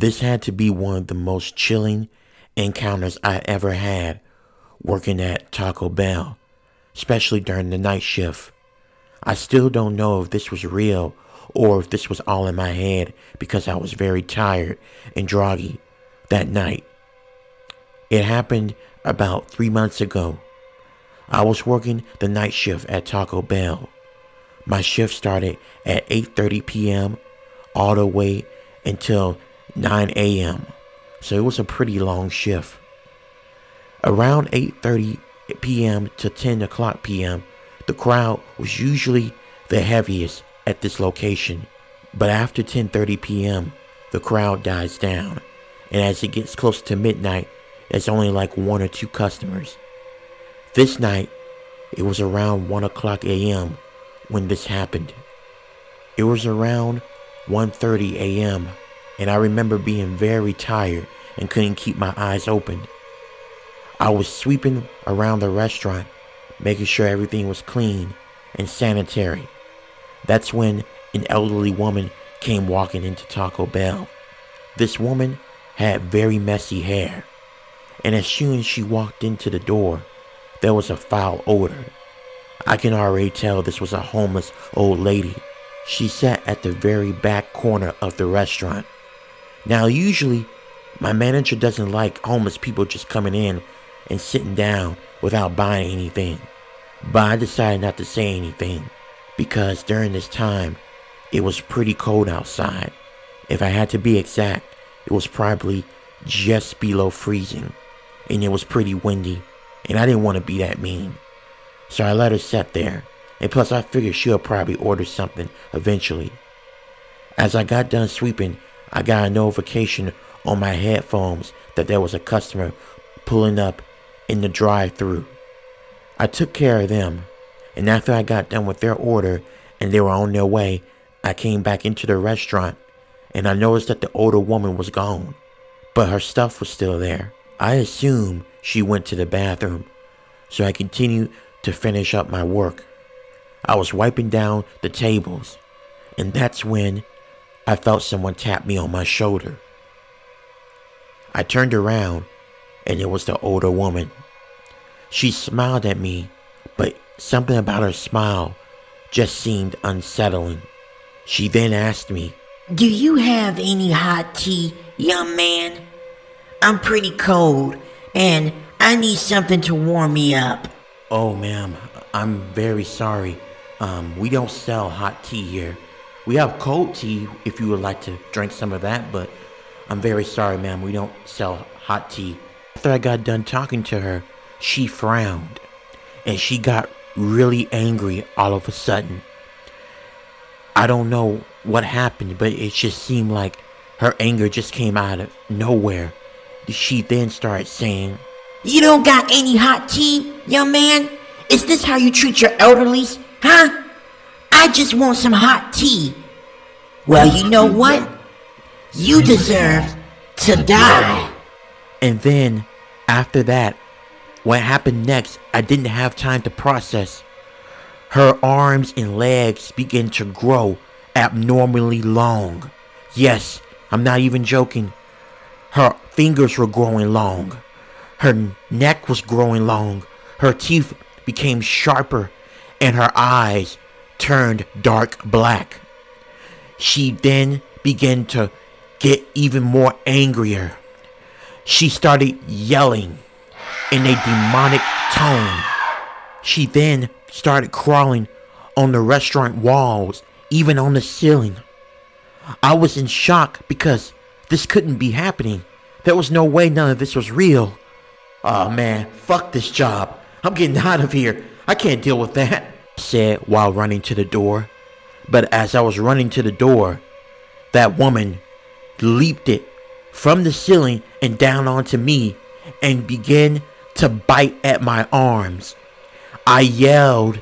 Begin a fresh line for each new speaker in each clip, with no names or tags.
This had to be one of the most chilling encounters I ever had working at Taco Bell, especially during the night shift. I still don't know if this was real or if this was all in my head because I was very tired and groggy that night. It happened about 3 months ago. I was working the night shift at Taco Bell. My shift started at 8:30 p.m. all the way until 9 a.m. So it was a pretty long shift. Around 8:30 p.m. to 10 o'clock p.m., the crowd was usually the heaviest at this location. But after 10:30 p.m., the crowd dies down. And as it gets close to midnight, there's only like one or two customers. This night, it was around 1 o'clock a.m. when this happened. It was around 1:30 a.m. and I remember being very tired and couldn't keep my eyes open. I was sweeping around the restaurant, making sure everything was clean and sanitary. That's when an elderly woman came walking into Taco Bell. This woman had very messy hair, and as soon as she walked into the door, there was a foul odor. I can already tell this was a homeless old lady. She sat at the very back corner of the restaurant. Now usually, my manager doesn't like homeless people just coming in and sitting down without buying anything. But I decided not to say anything because during this time, it was pretty cold outside. If I had to be exact, it was probably just below freezing, and it was pretty windy, and I didn't want to be that mean. So I let her sit there, and plus I figured she'll probably order something eventually. As I got done sweeping, I got a notification on my headphones that there was a customer pulling up in the drive-thru. I took care of them, and after I got done with their order and they were on their way, I came back into the restaurant and I noticed that the older woman was gone, but her stuff was still there. I assumed she went to the bathroom, so I continued to finish up my work. I was wiping down the tables, and that's when I felt someone tap me on my shoulder. I turned around, and it was the older woman. She smiled at me, but something about her smile just seemed unsettling. She then asked me,
"Do you have any hot tea, young man? I'm pretty cold, and I need something to warm me up."
"Oh, ma'am, I'm very sorry. We don't sell hot tea here. We have cold tea if you would like to drink some of that, but I'm very sorry, ma'am, we don't sell hot tea." After I got done talking to her, she frowned, and she got really angry all of a sudden. I don't know what happened, but it just seemed like her anger just came out of nowhere. She then started saying,
"You don't got any hot tea, young man? Is this how you treat your elderlies, huh? I just want some hot tea." "Well, you know what? You deserve to die."
And then, after that, what happened next, I didn't have time to process. Her arms and legs began to grow abnormally long. Yes, I'm not even joking. Her fingers were growing long. Her neck was growing long. Her teeth became sharper, and her eyes turned dark black. She then began to get even more angrier. She started yelling in a demonic tone. She then started crawling on the restaurant walls, even on the ceiling. I was in shock because this couldn't be happening. There was no way none of this was real. "Oh man, fuck this job. I'm getting out of here. I can't deal with that," I said while running to the door. But as I was running to the door, that woman leaped it from the ceiling and down onto me and began to bite at my arms. I yelled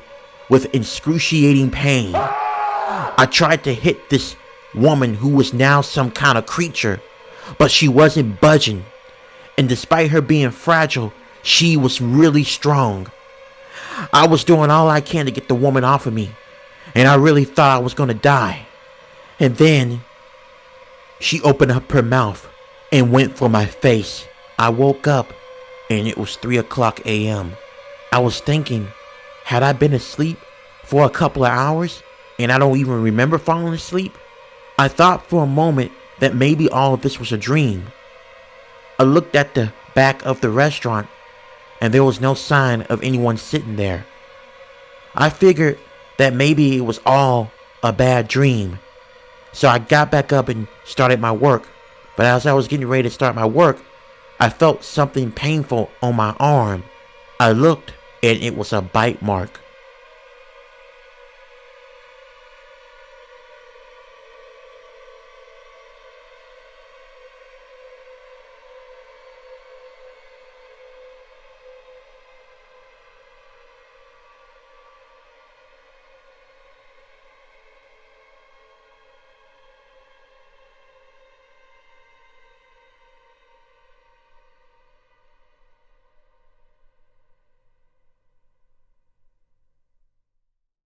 with excruciating pain. I tried to hit this woman who was now some kind of creature, but she wasn't budging. And despite her being fragile, she was really strong. I was doing all I can to get the woman off of me, and I really thought I was going to die. And then She opened up her mouth and went for my face. I woke up and it was 3 o'clock a.m. I was thinking, had I been asleep for a couple of hours and I don't even remember falling asleep? I thought for a moment that maybe all of this was a dream. I looked at the back of the restaurant and there was no sign of anyone sitting there. I figured that maybe it was all a bad dream. So I got back up and started my work. But as I was getting ready to start my work, I felt something painful on my arm. I looked and it was a bite mark.